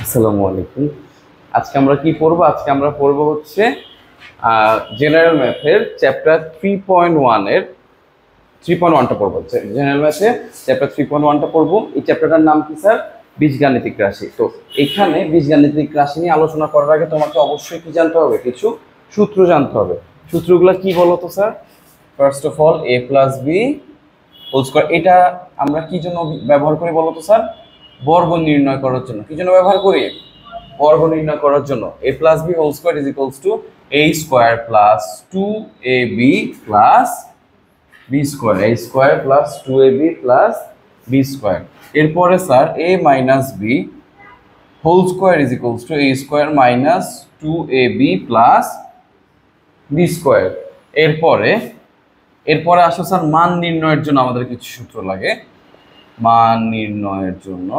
আসসালামু আলাইকুম। আজকে আমরা কি পড়বো? আজকে আমরা পড়বো হচ্ছে জেনারেল ম্যাথের চ্যাপ্টার 3.1 এর 3.1টা পড়বো। জেনারেল ম্যাথে চ্যাপ্টার 3.1টা পড়বো। এই চ্যাপ্টারটার নাম কি স্যার? বীজগাণিতিক রাশি। তো এখানে বীজগাণিতিক রাশি নিয়ে আলোচনা করার আগে তোমাকে অবশ্যই কি জানতে হবে? কিছু সূত্র জানতে হবে। সূত্রগুলো কি বলো তো sir? First of all a plus B whole square. এটা আমরা কি জন্য ব্যবহার করি বলো তো স্যার? বর্গ নির্ণয় করার জন্য। কি জন্য ব্যবহার করি? বর্গ নির্ণয় করার জন্য। a plus B whole square is equals to a square plus 2ab plus b square. a square plus 2ab plus b square. এরপরে sir a minus b whole square is equals to a square minus 2ab plus b square. এরপরে আসো sir মান নির্ণয়ের জন্য আমাদের কিছু সূত্র লাগে। মান নির্ণয়ের জন্য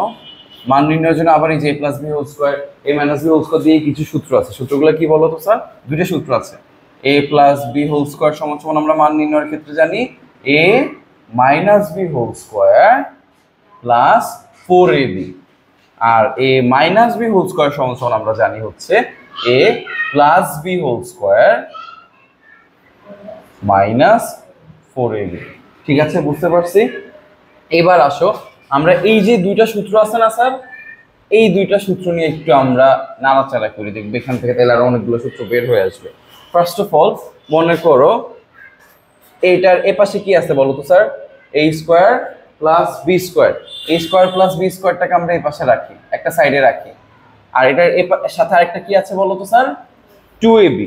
আবার এই যে a plus B whole square a minus B whole square দিয়ে কিছু সূত্র আছে। সূত্রগুলো কি বলো তো স্যার? দুটো সূত্র আছে। a plus B whole square সমান সমান আমরা মান নির্ণয়ের ক্ষেত্রে জানি a minus B whole square plus 4ab, আর a minus B whole square সমান সমান আমরা জানি হচ্ছে a plus B whole square minus 4ab। ঠিক আছে, বুঝতে পারছি। এবার আসো আমরা এই যে দুইটা সূত্র আছে না স্যার, এই দুইটা সূত্র নিয়ে একটু আমরা নাড়াচাড়া করে দেখবো। এখান থেকে তাহলে আর অনেকগুলো সূত্র বের হয়ে আসবে। ফার্স্ট অফ অল মনে করো এইটার এপাশে কি আছে বলো তো sir? a square plus B square. a square plus B স্কয়ারটাকে আমরা এই পাশে রাখি, একটা সাইডে রাখি। আর এটার সাথে আরেকটা কি আছে বলো তো স্যার? 2ab।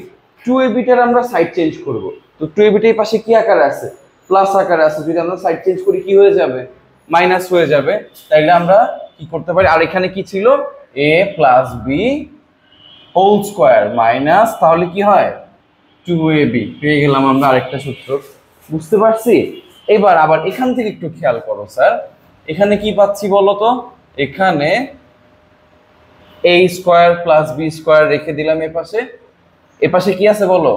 2ab-টার আমরা সাইড চেঞ্জ করব। তো 2ab-টা এই পাশে কি আকারে আছে? প্লাস আকারে আছে। যদি আমরা সাইড চেঞ্জ করি কি হয়ে যাবে? মাইনাস হয়ে যাবে। তাইলে আমরা কি করতে পারি? আর এখানে কি ছিল? a plus B whole square minus, তাহলে কি হয়? 2ab। পেয়ে গেলাম আমরা আরেকটা সূত্র। বুঝতে পারছি? এবার আবার এখান থেকে একটু খেয়াল করো স্যার, এখানে কি পাচ্ছি বলো তো? এখানে a square plus B square রেখে দিলাম এপাশে কি আছে বলো?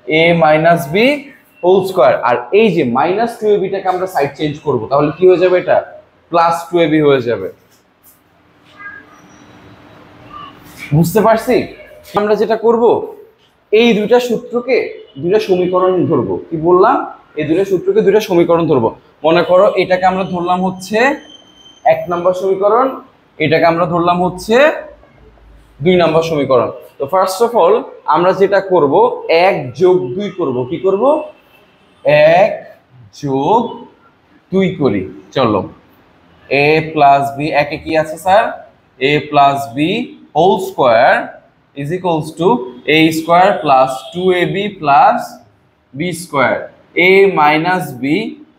a minus B whole square. আর এই যে মাইনাস 2ab-টাকে আমরা সাইড চেঞ্জ করব, তাহলে কি হয়ে যাবে? এটা প্লাস 2ab হয়ে যাবে। বুঝতে পারছি? আমরা যেটা করব, এই দুইটা সূত্রকে দুইটা সমীকরণ ধরবো। কি বললাম? এই দুইটা সূত্রকে দুইটা সমীকরণ ধরবো। মনে করো এটাকে আমরা ধরলাম হচ্ছে 1 নম্বর সমীকরণ, এটাকে আমরা ধরলাম হচ্ছে 2 নম্বর সমীকরণ। তো ফার্স্ট অফ অল আমরা যেটা করব 1 যোগ 2 করব। কি করব? 1 যোগ 2 করি। চলো, a প্লাস বি, একে কি আছে sir? a plus B whole square is equals to a square plus 2ab plus b square. a minus b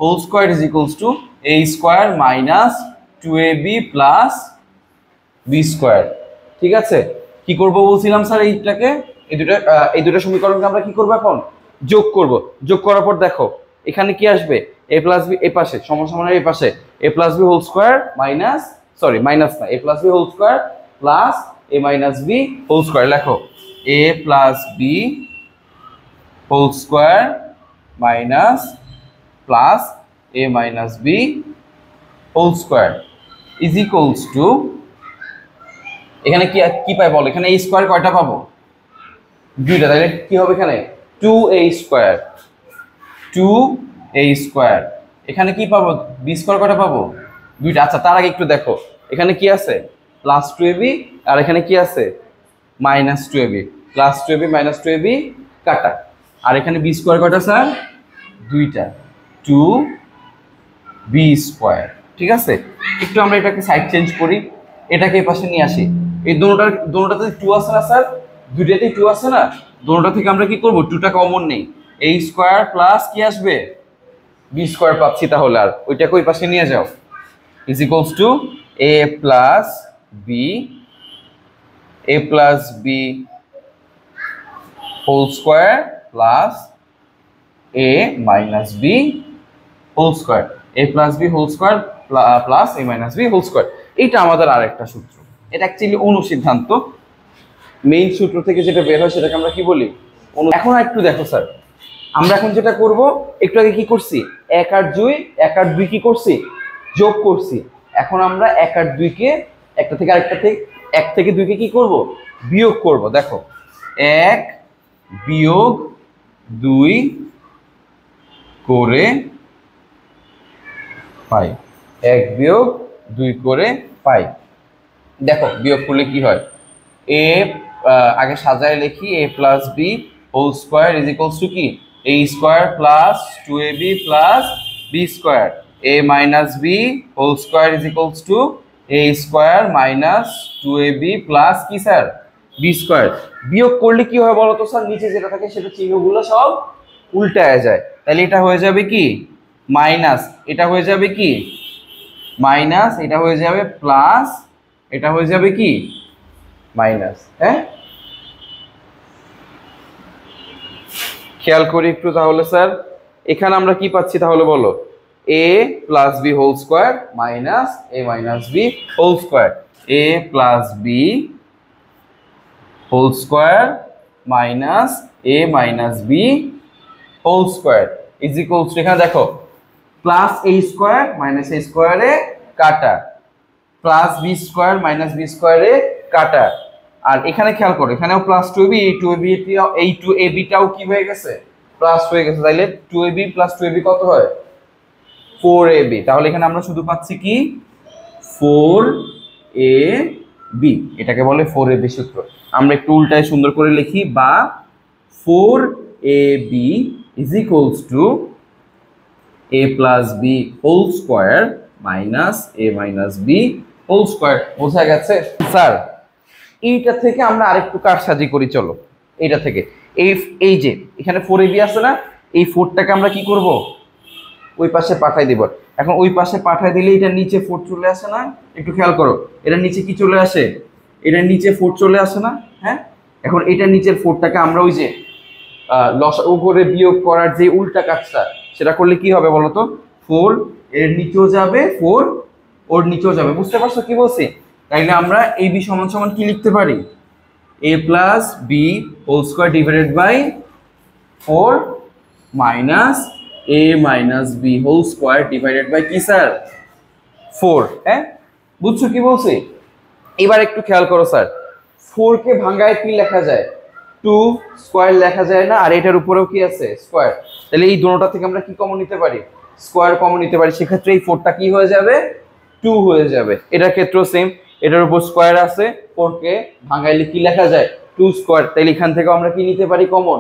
whole square is equals to a square minus 2ab plus b square. ঠিক আছে, কি করব বলছিলাম sir? এইটাকে এই দুটো সমীকরণকে আমরা কি করব? এখন যোগ করব। যোগ করার পর দেখো এখানে কি আসবে? a প্লাস বি এই পাশে সমান সমান এই পাশে a plus B whole square minus, sorry minus না, a plus B whole square plus a minus B whole square. লেখো a plus B whole square minus plus a minus B whole square is equals to, এখানে কি পাই বল? এখানে a square কয়টা পাবো? দুইটা। তাহলে কি হবে এখানে? 2a square, 2a square. এখানে কি পাবো? b স্কয়ার কয়টা পাবো? দুইটা। আচ্ছা, তার আগে একটু দেখো এখানে কি আছে? প্লাস 2ab, আর এখানে কি আছে? Minus 2ab। Plus 2ab minus 2ab কাটা। আর এখানে b স্কয়ার কয়টা স্যার? দুইটা, 2b স্কয়ার। ঠিক আছে, একটু আমরা এটাকে সাইড চেঞ্জ করি, এটাকে এই পাশে নিয়ে আসি। এই দুটোটাতে 2 আছে না স্যার? দুইটাতেই 2 আছে না? দুটোটা থেকে আমরা কি করব? 2টা কমন নেই। a স্কয়ার প্লাস কি আসবে? b স্কয়ার পাচ্ছি। তাহলে আর ওইটাকে ওই পাশে নিয়ে যাও। Is equals to a plus B whole square plus a minus B whole square. a plus B whole square plus a minus B whole square. এটা আমাদের আরেকটা সূত্র। এটা অ্যাকচুয়ালি অনুসিদ্ধান্ত। মেইন সূত্র থেকে যেটা বের হয় সেটাকে আমরা কি বলি? এখন একটু দেখো স্যার, আমরা এখন যেটা করব, একটু আগে কি করছি? 1 আর 2 কি করছি? যোগ করছি। এখন আমরা 1 আর 2 কে একটা থেকে আরেকটা থেকে 1 থেকে 2 কে কি করব বিয়োগ করব দেখো 1 বিয়োগ 2 করে পাই 1 বিয়োগ 2 করে পাই দেখো বিয়োগ করলে কি হয় a আগে সাজায় লিখি a plus b whole square is equals to কি a square plus 2ab plus b square a minus b whole square is equals to a square minus 2ab plus কি স্যার b স্কয়ার বিয়োগ করলে কি হয় বলো তো sir নিচে যেটা থাকে সেটা চিহ্নগুলো সব উল্টায় যায় তাহলে এটা হয়ে যাবে কি মাইনাস এটা হয়ে যাবে কি মাইনাস এটা হয়ে যাবে প্লাস এটা হয়ে যাবে কি মাইনাস হ্যাঁ খেয়াল করি একটু তাহলে স্যার এখানে আমরা কি পাচ্ছি তাহলে বলো a plus b whole square minus a minus b whole square a plus b whole square minus a minus b whole square is equals to এখানে দেখো plus a square minus a স্কয়ারে কাটা plus b square minus b স্কয়ারে কাটা আর এখানে খেয়াল করো এখানেও প্লাস 2ab এই 2ab টাও কি হয়ে গেছে প্লাস হয়ে গেছে তাইলে 2ab প্লাস 2ab কত হয় 4ab তাহলে এখানে আমরা শুধু পাচ্ছি কি 4ab এটাকে বলে 4ab সূত্র আমরা একটু উল্টায় সুন্দর করে লিখি বা 4ab is equals to a plus b whole square minus a minus b whole square বোঝা গেছে স্যার এইটা থেকে আমরা আরেকটু কারসাজি করি চলো এইটা থেকে এই যে এখানে 4ab আছে না এই 4টাকে আমরা কি করব ওই পাশে পাঠাই দেব এখন ওই পাশে পাঠাই দিলে এটা নিচে 4 চলে আসে না একটু খেয়াল করো এটা নিচে কি চলে আসে এটা নিচে 4 চলে আসে না হ্যাঁ এখন এটা নিচের 4টাকে আমরা ওই যে লসাগু করে বিয়োগ করার যে উল্টা কাজটা সেটা করলে কি হবে বলো তো 4 এর নিচেও যাবে 4 ওর নিচেও যাবে বুঝতে পারছো কি বলছি তাইলে আমরা এই b সমান সমান কি লিখতে পারি a plus b whole square divided by 4 minus a minus b whole square divided by কি স্যার 4 হ্যাঁ বুঝছো কি বলছি এবার একটু খেয়াল করো স্যার 4 কে ভাঙায় কি লেখা যায় 2 স্কয়ার লেখা যায় না আর এটার উপরেও কি আছে স্কয়ার তাহলে এই দুটোটা থেকে আমরা কি কমন নিতে পারি স্কয়ার কমন নিতে পারি সেক্ষেত্রে এই 4টা কি হয়ে যাবে 2 হয়ে যাবে এটার ক্ষেত্রেও সেম এটার উপর স্কয়ার আছে 4 কে ভাঙাইলে কি লেখা যায় 2 স্কয়ার তাহলে এখান থেকে আমরা কি নিতে পারি কমন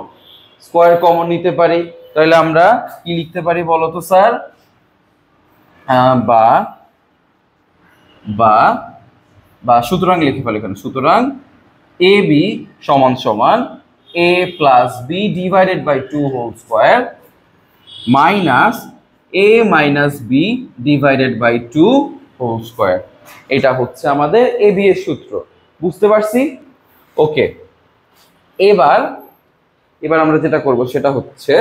স্কয়ার কমন নিতে পারি তাহলে আমরা কি লিখতে পারি বলো তো স্যার বা বা বা সুতরাং লিখে ফেলি এখানে সুতরাং ab সমান সমান a plus b divided by 2 whole square minus a minus b divided by 2 whole square এটা হচ্ছে আমাদের ab এর সূত্র বুঝতে পারছি ওকে এবার আমরা যেটা করব সেটা হচ্ছে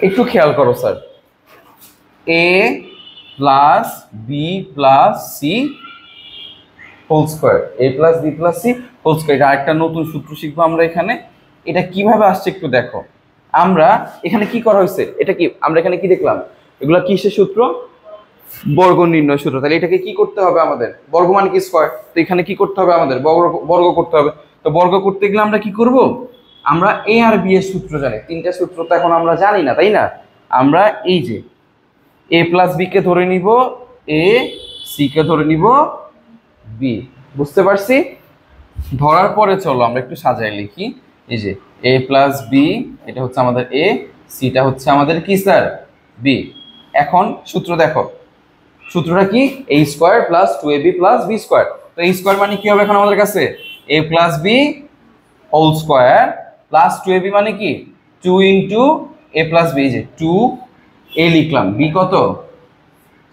একটু খেয়াল করো sir a plus b plus c whole square a plus b plus c whole square এটা আরেকটা নতুন সূত্র শিখবো আমরা এখানে এটা কিভাবে আসছে একটু দেখো আমরা এখানে কি করা হয়েছে এটা কি আমরা এখানে কি দেখলাম এগুলা কিসের সূত্র বর্গ নির্ণয় সূত্র তাহলে এটাকে কি করতে হবে আমাদের বর্গ মানে কি স্কয়ার তো এখানে কি করতে হবে আমাদের বর্গ করতে হবে তো বর্গ করতে গেলে আমরা কি করব আমরা a আর b এর সূত্র জানি তিনটা সূত্র তো এখন আমরা জানি না তাই না আমরা এই যে a প্লাস b কে ধরে নিব a c কে ধরে নিব b বুঝতে পারছি ধরার পরে চলো আমরা একটু সাজায় লিখি এই যে a প্লাস b এটা হচ্ছে আমাদের a c টা হচ্ছে আমাদের কি স্যার b এখন সূত্র দেখো সূত্রটা কি a square plus 2ab plus b square তো a স্কয়ার মানে কি হবে এখন আমাদের কাছে a plus b whole square plus 2ab মানে কি 2 ইনটু a প্লাস b যে 2 a লিখলাম b কত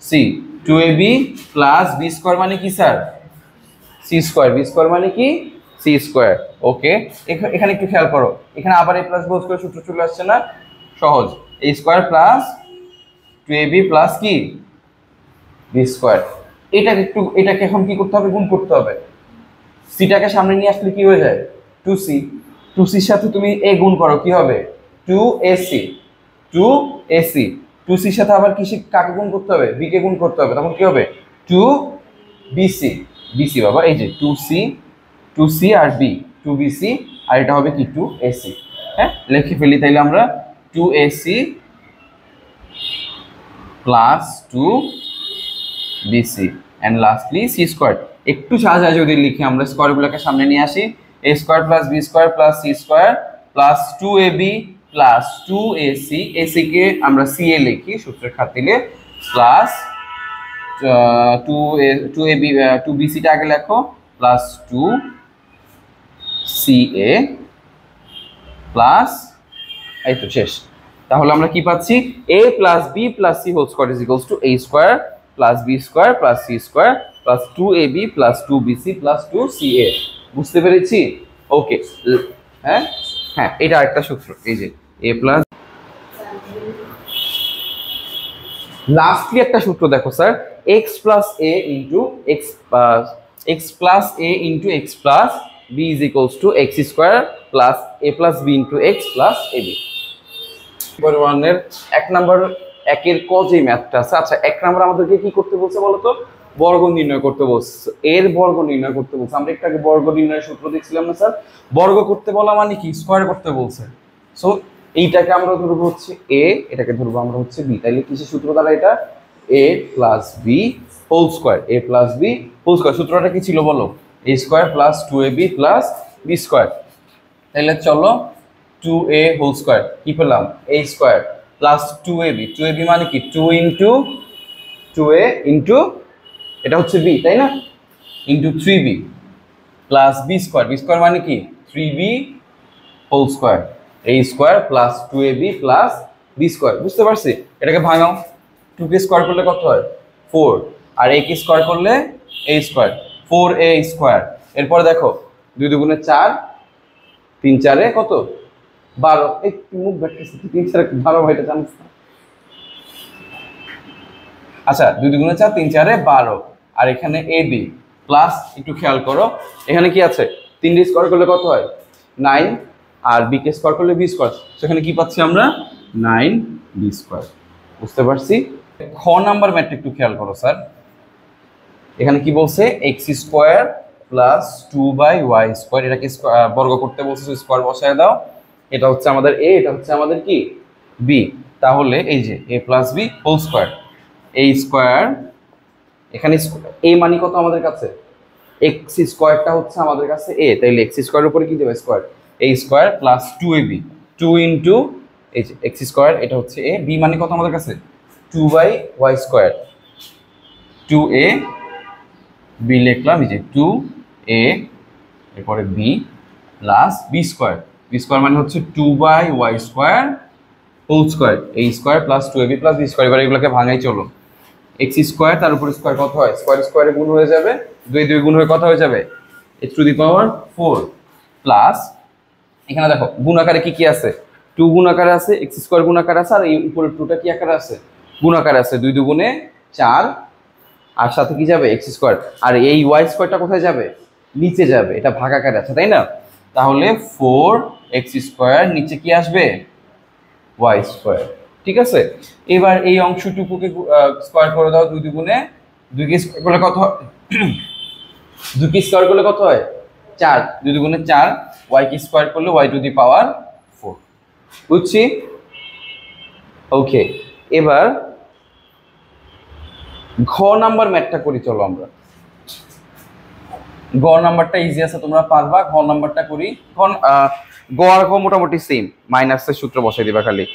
c 2ab plus b square মানে কি sir C square, B square মানে কি সি স্কোয়ার। ওকে, এখানে একটু খেয়াল করো, এখানে আবার এ প্লাস বি হোল স্কোয়ার সূত্র চলে আসছে না, সহজ, এ স্কোয়ার প্লাস 2ab প্লাস কি বি স্কোয়ার। এটাকে এখন কি করতে হবে, গুণ করতে হবে। সিটাকে সামনে নিয়ে আসলে কি হয়ে যায় 2c, 2cর সাথে তুমি এ গুণ করো কি হবে 2ac, 2ac, 2cর সাথে আবার কাকে গুণ করতে হবে, b কে গুণ করতে হবে, তখন কি হবে 2bc, bc বাবা, এই যে 2c আর b, 2bc, আর এটা হবে কি 2ac। হ্যাঁ, লিখে ফেলি তাইলে আমরা 2ac plus 2bc and lastly c square. একটু সাজা যদি লিখি আমরা, স্কয়ারগুলোকে সামনে নিয়ে আসি, a square plus b square plus c square plus 2ab plus 2ac, ac কে আমরা ca লিখি সূত্রের খাতিরে, প্লাস 2ab 2bc টা আগে লেখো, প্লাস 2ca প্লাস, এই তো শেষ। তাহলে আমরা কি পাচ্ছি, a plus b plus c whole square is equals to a square plus b square plus c square plus 2ab plus 2bc plus 2ca। বুঝতে পেরেছি? ওকে, হ্যাঁ হ্যাঁ, এটা আরেকটা সূত্র, এই যে a প্লাস, লাস্টলি একটা সূত্র দেখো sir, x plus a into x plus a into x plus b is equals two x square plus a plus b into x plus ab। এর 1 নাম্বার 1 এর ক যে ম্যাথটা আছে, আচ্ছা 1 নাম্বার আমাদেরকে কি করতে বলছে বলো তো, বর্গ নির্ণয় করতে বলছে, এর বর্গ নির্ণয় করতে বলছে। আমরা একটু আগে বর্গ নির্ণয়ের সূত্র দেখছিলাম না স্যার, বর্গ করতে বলা মানে কি স্কয়ার করতে বলছে। সো এইটাকে আমরা ধরবো হচ্ছে a, এটাকে ধরবো আমরা হচ্ছে b, তাইলে কিসের সূত্র দ্বারা এটা a plus b whole square, a plus b whole square. সূত্রটা কি ছিল বলো, a square plus 2ab plus b square. তাহলে চলো 2a হোল স্কয়ার কি পেলাম, a square plus 2ab, 2ab মানে কি 2 ইন্টু 2a ইন্টু এটা হচ্ছে b তাই না, into 3b plus b square, b square মানে কি 3b whole square, a square plus 2ab plus b square. বুঝতে পারছি? এটাকে ভাঙাও, 2 কে স্কয়ার করলে কত হয় 4, আর a কে স্কয়ার করলে a স্কয়ার, 4a স্কয়ার। এরপর দেখো 2 দুগুণে 4, 3 4 কত 12, এই মুখ ব্যাটতেছে 3 4 12 ভাইটা জানিস না। আচ্ছা 2 দুগুণে 4, 3 4 12, আর এখানে ab প্লাস, একটু খেয়াল করো এখানে কি আছে, 3 দিয়ে স্কয়ার করলে কত হয় 9, আর b কে স্কয়ার করলে b স্কয়ার, সেখানে কি পাচ্ছি আমরা 9b স্কয়ার। বুঝতে পারছি? খ নাম্বার ম্যাথটা একটু খেয়াল করো স্যার, এখানে কি বলছে x square plus 2y square, এটাকে বর্গ করতে বলছে, স্কয়ার বসায় দাও। এটা হচ্ছে আমাদের a, এটা হচ্ছে আমাদের কি b। তাহলে এই যে a plus b whole square, a square, এখানে a মানে কত আমাদের কাছে, x স্কয়ারটা হচ্ছে আমাদের কাছে a, তাইলে x স্কয়ারের উপরে কি দেবে square, a square plus 2ab, 2 into এই যে x স্কয়ার, এটা হচ্ছে a, b মানে কত আমাদের কাছে 2y স্কয়ার, 2a b লিখলাম, এই যে 2a এরপরে b plus b square, b square মানে হচ্ছে 2y square whole square, a square plus 2ab plus b square. এবার এগুলোকে ভাঙাই চলো, x স্কয়ার তার উপর স্কয়ার কত হয়, স্কয়ার স্কয়ারে গুণ হয়ে যাবে, 2 2 গুণ হয়ে কত হয়ে যাবে x to the power 4, plus এখানে দেখো গুণ আকারে কি কি আছে, 2 গুণ আকারে আছে, x স্কয়ার গুণ আকারে আছে, আর এই উপরের 2টা কি আকারে আছে, গুণ আকারে আছে, 2 2 গুণে 4, আর সাথে কি যাবে x স্কয়ার, আর এই y স্কয়ারটা কোথায় যাবে, নিচে যাবে, এটা ভাগ আকারে আছে তাই না। তাহলে 4x স্কয়ার নিচে কি আসবে y স্কয়ার। ঠিক আছে, এবার এই অংশটুকুকে স্কয়ার করে দাও, 2 2 গুণে 2 কে স্কয়ার করলে কত হয় 2 কে স্কয়ার করলে কত হয় 4, 2 2 গুণে 4, y কে স্কয়ার করলে y টু দি পাওয়ার 4। বুঝছি? ওকে, এবার ঘ নাম্বার ম্যাথটা করি চলো আমরা। গ নাম্বারটা ইজি আছে, তোমরা পারবা। ঘ নাম্বারটা করি। গ আর ঘ মোটামুটি সেম, মাইনাসের সূত্র বসাই দিবা খালি।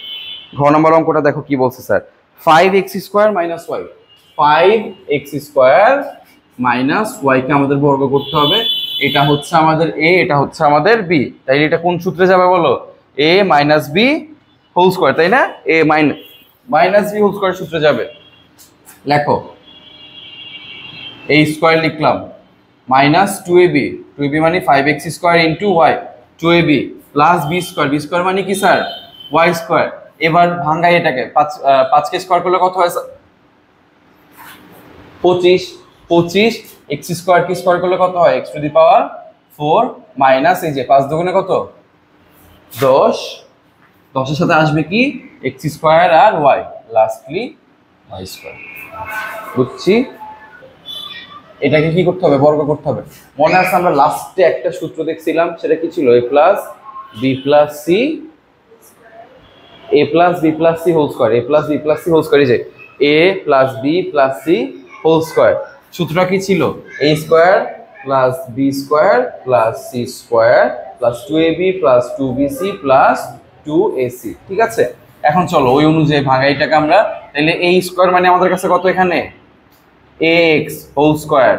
ঘ নাম্বার অঙ্কটা দেখো কি বলছে sir, 5x square minus y, 5x square minus y কে আমাদের বর্গ করতে হবে। এটা হচ্ছে আমাদের a, এটা হচ্ছে আমাদের b, তাইলে এটা কোন সূত্রে যাবে বলো, a minus b whole square, তাই না, a minus b whole square সূত্রে যাবে। লেখো a স্কয়ার লিখলাম মাইনাস 2ab, 2ab মানে 5x square into y, 2ab plus b square, B square মানে কি স্যার ওয়াই স্কোয়ার। এবার ভাঙ্গাই এটাকে, 5কে স্কোয়ার করলে কত হয় স্যার 25, 25 x স্কোয়ার কি স্কোয়ার করলে কত হয় x to the power 4 minus এই যে 5 দুগুণে কত 10, 10 এর সাথে আসবে কি x স্কোয়ার আর y, লাস্টলি y স্কোয়ার। বুঝছি, এটাকে কি করতে হবে বর্গ করতে হবে। মনে আছে আমরা লাস্টে একটা সূত্র দেখছিলাম, সেটা কি ছিল a plus b plus c, a plus b plus c whole square, a plus b plus c whole square, এই যে a plus b plus c whole square. সূত্রটা কি ছিল a square plus b square plus c square plus 2ab plus 2bc plus 2ac। ঠিক আছে, এখন চলো ওই অনুযায়ী ভাঙাইটাকে আমরা, তাহলে a স্কোয়ার মানে আমাদের কাছে কত এখানে ax whole square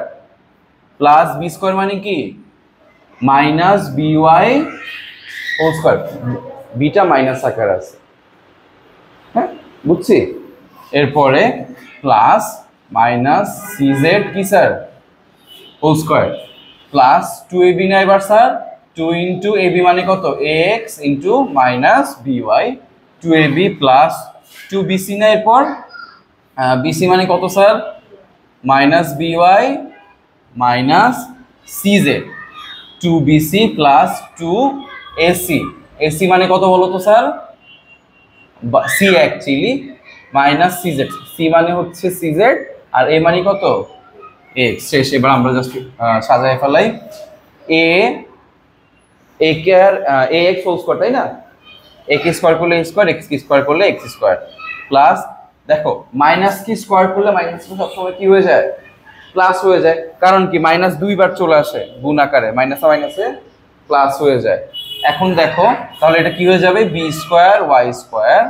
plus b square মানে কি minus by whole square, beta minus আকার আছে, হ্যাঁ বুঝছি। এরপরে প্লাস মাইনাস সিজেড কি sir whole square plus 2ab না এবার স্যার 2 ইন্টু ab মানে কত ax into minus by, 2ab plus 2bc না এরপর bc মানে কত sir minus by minus cz, 2bc plus 2ac, ac মানে কত বলো তো sir c actually minus cz, c মানে হচ্ছে cz আর a মানে কত x। শেষ, এবার আমরা জাস্ট সাজায় ফেলাই a কে আর ax হোল স্কয়ার, তাই না a কে স্কয়ার করলে a স্কয়ার, x কে স্কয়ার করলে x স্কয়ার প্লাস, দেখো মাইনাস কি স্কয়ার করলে মাইনাস সবসময় কি হয়ে যায় প্লাস হয়ে যায়, কারণ কি মাইনাস দুইবার চলে আসে গুণ আকারে, মাইনাসে মাইনাসে প্লাস হয়ে যায়। এখন দেখো তাহলে এটা কি হয়ে যাবে বি স্কয়ার ওয়াই স্কয়ার,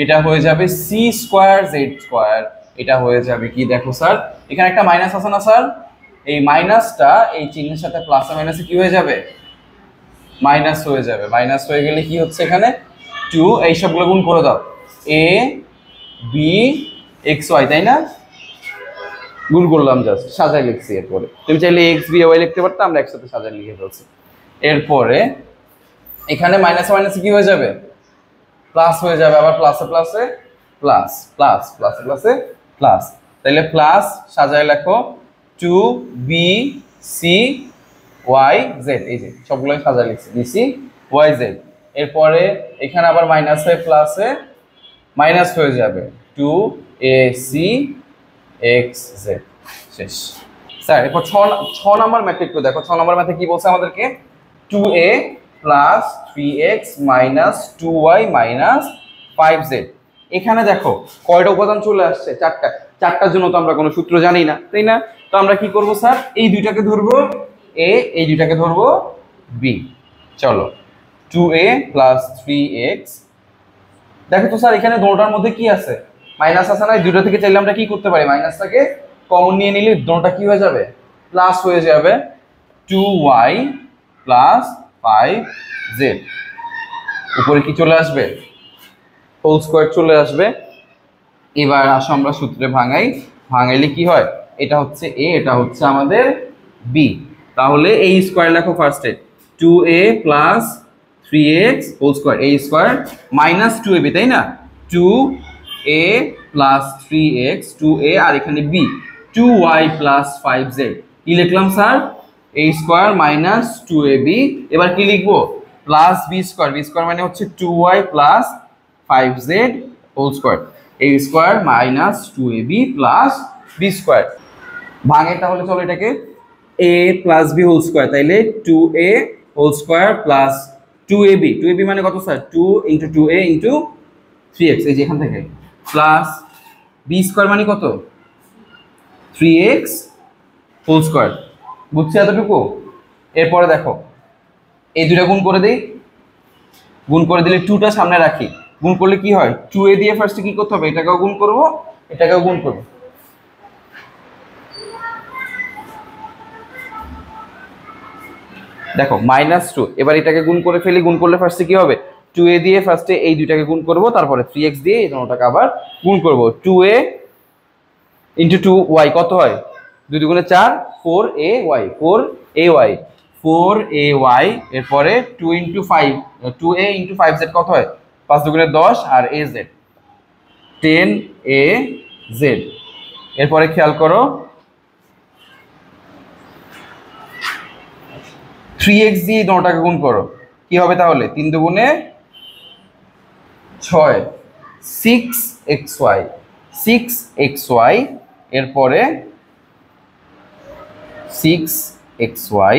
এটা হয়ে যাবে সি স্কয়ার জেড স্কয়ার, এটা হয়ে যাবে কি দেখো স্যার এখানে একটা মাইনাস আছে না স্যার, এই মাইনাসটা এই চিহ্নের সাথে প্লাস আর মাইনাসে কি হয়ে যাবে মাইনাস হয়ে যাবে, মাইনাস হয়ে গেলে কি হচ্ছে এখানে 2, এই সবগুলো গুণ করে দাও a b x y, তাই না গুণ করলাম জাস্ট সাজায় লিখছি। এরপরে তুমি চাইলে x b y লিখতে পারতে, আমরা একসাথে সাজায় লিখে ফেলছি। এরপরে এখানে মাইনাসে মাইনাসে কি হয়ে যাবে প্লাস হয়ে যাবে, আবার প্লাসে প্লাসে প্লাস, প্লাস প্লাসে প্লাসে প্লাস, তাহলে প্লাস সাজায় লেখো 2b c y z, এই যে সবগুলো সাজায় লিখছি b c y z। এরপরে এখানে আবার মাইনাসে প্লাসে মাইনাস হয়ে যাবে 2ac x z। শেষ স্যার। এরপর 6 নাম্বার ম্যাথে একটু দেখো, 6 নাম্বার ম্যাথে কি বলছে আমাদেরকে 2a plus 3x minus 2y minus 5z। এখানে দেখো কয়টা উপাদান চলে আসছে চারটা, চারটার জন্য তো আমরা কোনো সূত্র জানি না, তাই না, তো আমরা কি করব স্যার এই দুইটাকে ধরবো a, এই দুইটাকে ধরবো b। চলো 2a প্লাস 3x, দেখো তো স্যার এখানে দুটোটার মধ্যে কি আছে মাইনাস আছে না, এই দুটো থেকে চাইলে আমরা কি করতে পারি মাইনাসটাকে কমন নিয়ে নিলে দুটোটা কি হয়ে যাবে প্লাস হয়ে যাবে 2y প্লাস 5z, উপরে কি চলে আসবে হোল স্কয়ার চলে আসবে। এবার আসো আমরা সূত্রে ভাঙাই, ভাঙাইলে কি হয় এটা হচ্ছে a, এটা হচ্ছে আমাদের b, তাহলে a স্কয়ার লেখো ফার্স্টে 2a plus 3x whole square, a square minus 2ab, তাই না 2a প্লাস 3x 2a আর এখানে b 2y প্লাস 5z, কি লিখলাম sir a square minus 2ab, এবার কি লিখবো plus b square, b square মানে হচ্ছে 2y plus 5z whole square, a square minus 2ab plus b square. ভাঙে তাহলে চলো এটাকে a plus b whole square, তাইলে 2a whole square plus 2ab, 2ab মানে কত sir 2 into 2a into 3x, এই যে এখান থেকে প্লাস b স্কয়ার মানে কত 3x হোল স্কয়ার, বুঝছি এতটুকু। এরপরে দেখো এই দুটো গুণ করে দিই, গুণ করে দিলে 2টা সামনে রাখি, গুণ করলে কি হয় 2a দিয়ে ফার্স্টে কি করতে হবে এটাকেও গুণ করব এটাকেও গুণ করব, দেখো -2, এবার এটাকে গুণ করে ফেলি, গুণ করলে ফার্স্টে কি হবে 2a দিয়ে ফার্স্টে এই দুইটাকে গুণ করব, তারপরে 3x দিয়ে এই দুটোটাকে আবার গুণ করব, 2a ইনটু 2y কত হয় 2 দুগুণে 4 4ay 4ay 4ay এরপরে 2 ইনটু 5 2a ইনটু 5z কত হয় 5 দুগুণে 10 আর az 10az এরপরে খেয়াল করো 3x দিয়ে দোনোটাকে গুণ করো কি হবে তাহলে 3 দুগুণে 6 6xy 6xy এরপরে 6xy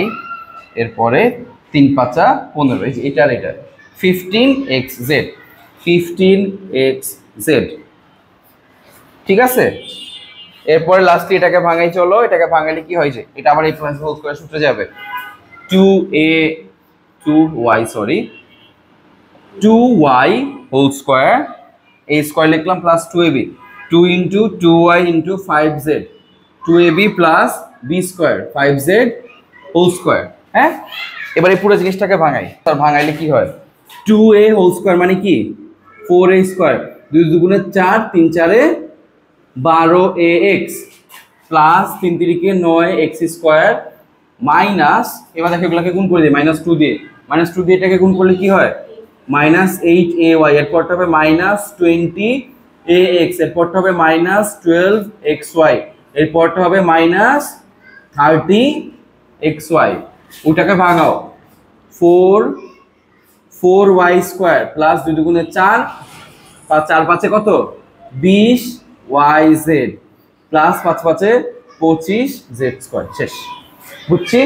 এরপরে 3 5 15 এই যে এটা আর এটা 15xz 15xz ঠিক আছে এরপরে লাস্টে এটাকে ভাঙাই চলো এটাকে ভাঙালে কি হয় যে এটা আবার এই প্লাস হোল স্কয়ার সূত্রে যাবে 2y sorry 2y whole square a square লিখলাম plus 2ab 2 into 2y into 5z 2ab plus b square 5z whole square হ্যাঁ এবার এই পুরো জিনিসটাকে ভাঙাই তার ভাঙাইলে কি হয় 2a হোল স্কয়ার মানে কি 4a স্কয়ার 2 দুগুণে 4 3 4 এ 12ax plus 3 3 9x square minus এবার দেখো এগুলোকে গুণ করে দিই -2 দিয়ে -2 দিয়ে এটাকে গুণ করলে কি হয় -8ay এর পরটা হবে -20ax এর পরটা হবে -12xy এর পরটা হবে -30xy ওটাকে ভাঙাও 4y স্কয়ার প্লাস 2 দুগুণে 4 4 5 এ কত 20yz প্লাস 5 5 এ 25z স্কয়ার শেষ বুঝছি